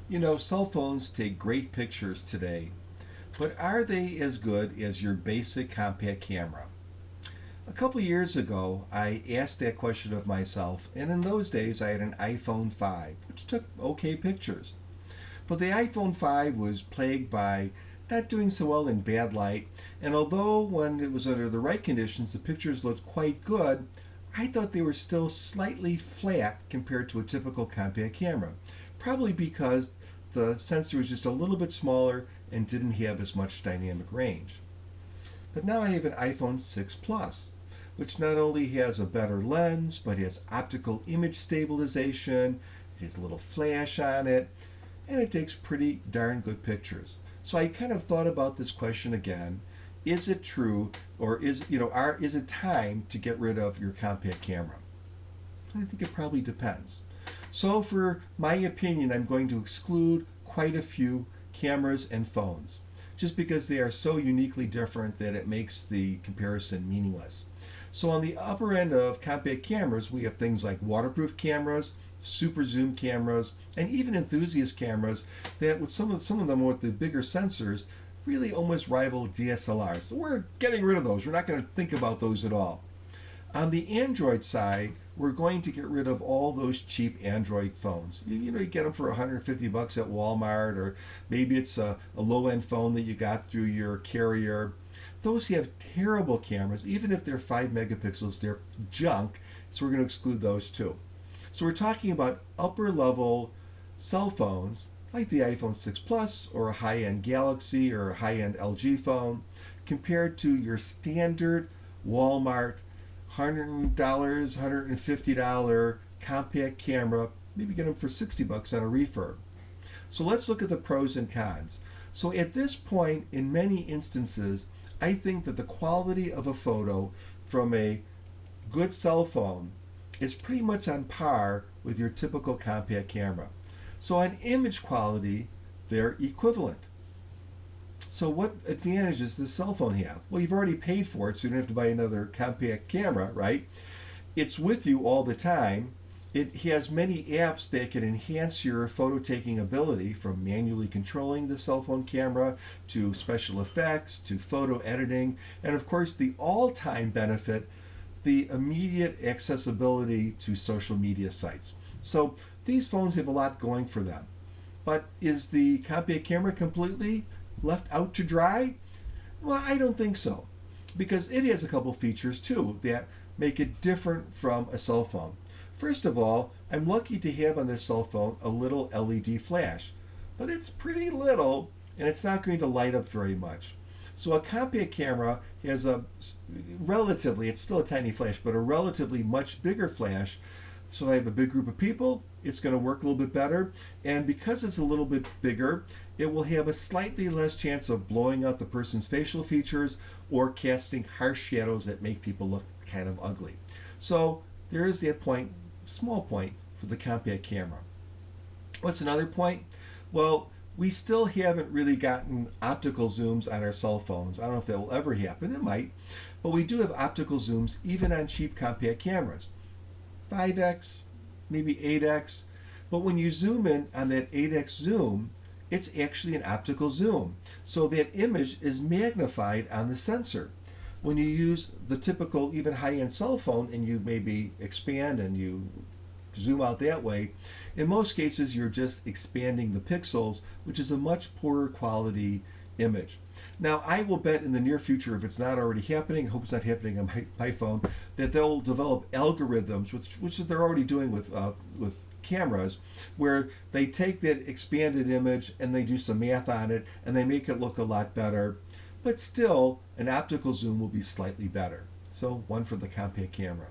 You know, cell phones take great pictures today, but are they as good as your basic compact camera? A couple years ago, I asked that question of myself, and in those days I had an iPhone 5, which took okay pictures. But the iPhone 5 was plagued by not doing so well in bad light, and although when it was under the right conditions the pictures looked quite good, I thought they were still slightly flat compared to a typical compact camera. Probably because the sensor was just a little bit smaller and didn't have as much dynamic range. But now I have an iPhone 6 Plus, which not only has a better lens, but has optical image stabilization, it has a little flash on it, and it takes pretty darn good pictures. So I kind of thought about this question again. Is it true, or is it time to get rid of your compact camera? I think it probably depends. So for my opinion, I'm going to exclude quite a few cameras and phones, just because they are so uniquely different that it makes the comparison meaningless. So on the upper end of compact cameras, we have things like waterproof cameras, super zoom cameras, and even enthusiast cameras that with some of them with the bigger sensors really almost rival DSLRs. So we're getting rid of those. We're not going to think about those at all. On the Android side, we're going to get rid of all those cheap Android phones. You get them for $150 at Walmart, or maybe it's a low-end phone that you got through your carrier. Those have terrible cameras. Even if they're 5 megapixels, they're junk, so we're going to exclude those too. So we're talking about upper-level cell phones like the iPhone 6 Plus or a high-end Galaxy or a high-end LG phone compared to your standard Walmart $100, $150 compact camera. Maybe get them for $60 on a refurb. So let's look at the pros and cons. So at this point, in many instances, I think that the quality of a photo from a good cell phone is pretty much on par with your typical compact camera. So on image quality, they're equivalent. So what advantages does the cell phone have? Well, you've already paid for it, so you don't have to buy another compact camera, right? It's with you all the time. It has many apps that can enhance your photo taking ability, from manually controlling the cell phone camera to special effects to photo editing, and of course the all-time benefit, the immediate accessibility to social media sites. So these phones have a lot going for them. But is the compact camera completely left out to dry? Well, I don't think so, because it has a couple features too that make it different from a cell phone. First of all, I'm lucky to have on this cell phone a little LED flash, but it's pretty little and it's not going to light up very much. So a compact camera has a relatively, it's still a tiny flash, but a relatively much bigger flash. So I have a big group of people, it's going to work a little bit better. And because it's a little bit bigger, it will have a slightly less chance of blowing out the person's facial features or casting harsh shadows that make people look kind of ugly. So there is that point, small point, for the compact camera. What's another point? Well, we still haven't really gotten optical zooms on our cell phones. I don't know if that will ever happen. It might. But we do have optical zooms even on cheap compact cameras. 5x, maybe 8x. But when you zoom in on that 8x zoom, it's actually an optical zoom. So that image is magnified on the sensor. When you use the typical, even high-end cell phone, and you maybe expand and you zoom out that way, in most cases you're just expanding the pixels, which is a much poorer quality image. Now, I will bet in the near future, if it's not already happening, I hope it's not happening on my phone, that they'll develop algorithms, which they're already doing with cameras, where they take that expanded image and they do some math on it and they make it look a lot better. But still, an optical zoom will be slightly better. So one for the compact camera.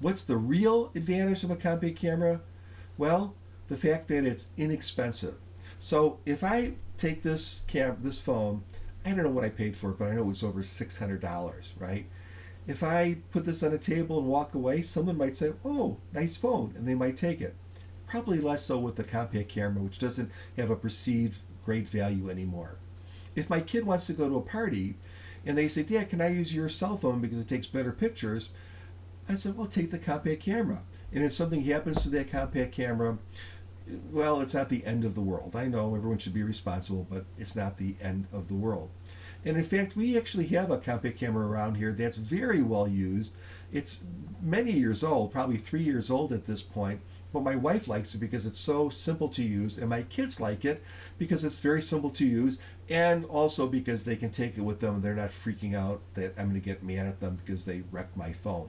What's the real advantage of a compact camera? Well, the fact that it's inexpensive. So if I take this phone, I don't know what I paid for it, but I know it was over $600, right? If I put this on a table and walk away, someone might say, oh, nice phone, and they might take it. Probably less so with the compact camera, which doesn't have a perceived great value anymore. If my kid wants to go to a party and they say, Dad, can I use your cell phone because it takes better pictures? I said, well, take the compact camera. And if something happens to that compact camera, Well, it's not the end of the world. I know everyone should be responsible, but it's not the end of the world. And in fact, we actually have a compact camera around here that's very well used. It's many years old, probably 3 years old at this point. But my wife likes it because it's so simple to use, and my kids like it because it's very simple to use, and also because they can take it with them and they're not freaking out that I'm going to get mad at them because they wrecked my phone.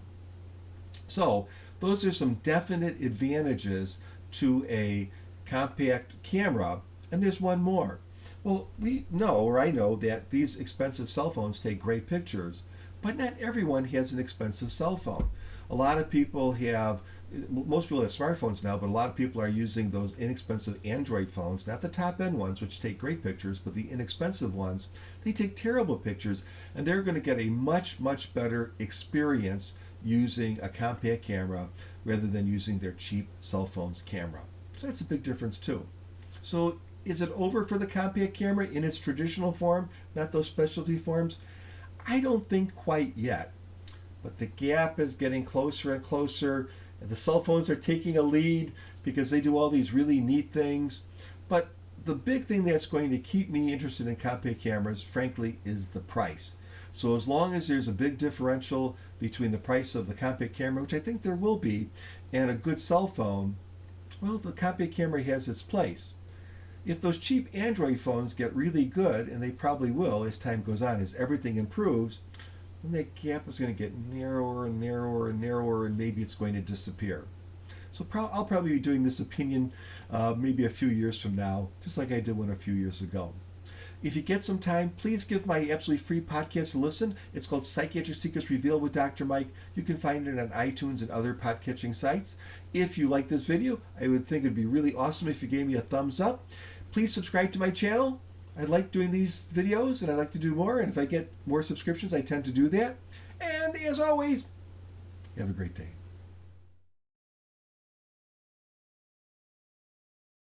So, those are some definite advantages to a compact camera, and there's one more. Well, we know, or I know, that these expensive cell phones take great pictures, but not everyone has an expensive cell phone. A lot of people have, most people have smartphones now, but a lot of people are using those inexpensive Android phones, not the top end ones, which take great pictures, but the inexpensive ones. They take terrible pictures, and they're going to get a much, much better experience using a compact camera rather than using their cheap cell phone's camera. So that's a big difference too. So is it over for the compact camera in its traditional form, not those specialty forms? I don't think quite yet. But the gap is getting closer and closer. The cell phones are taking a lead because they do all these really neat things. But the big thing that's going to keep me interested in compact cameras, frankly, is the price. So as long as there's a big differential between the price of the compact camera, which I think there will be, and a good cell phone, well, the compact camera has its place. If those cheap Android phones get really good, and they probably will as time goes on, as everything improves, then that gap is going to get narrower and narrower and narrower, and maybe it's going to disappear. So I'll probably be doing this opinion maybe a few years from now, just like I did one a few years ago. If you get some time, please give my absolutely free podcast a listen. It's called Psychiatric Secrets Revealed with Dr. Mike. You can find it on iTunes and other podcatching sites. If you like this video, I would think it would be really awesome if you gave me a thumbs up. Please subscribe to my channel. I like doing these videos, and I like to do more. And if I get more subscriptions, I tend to do that. And as always, have a great day.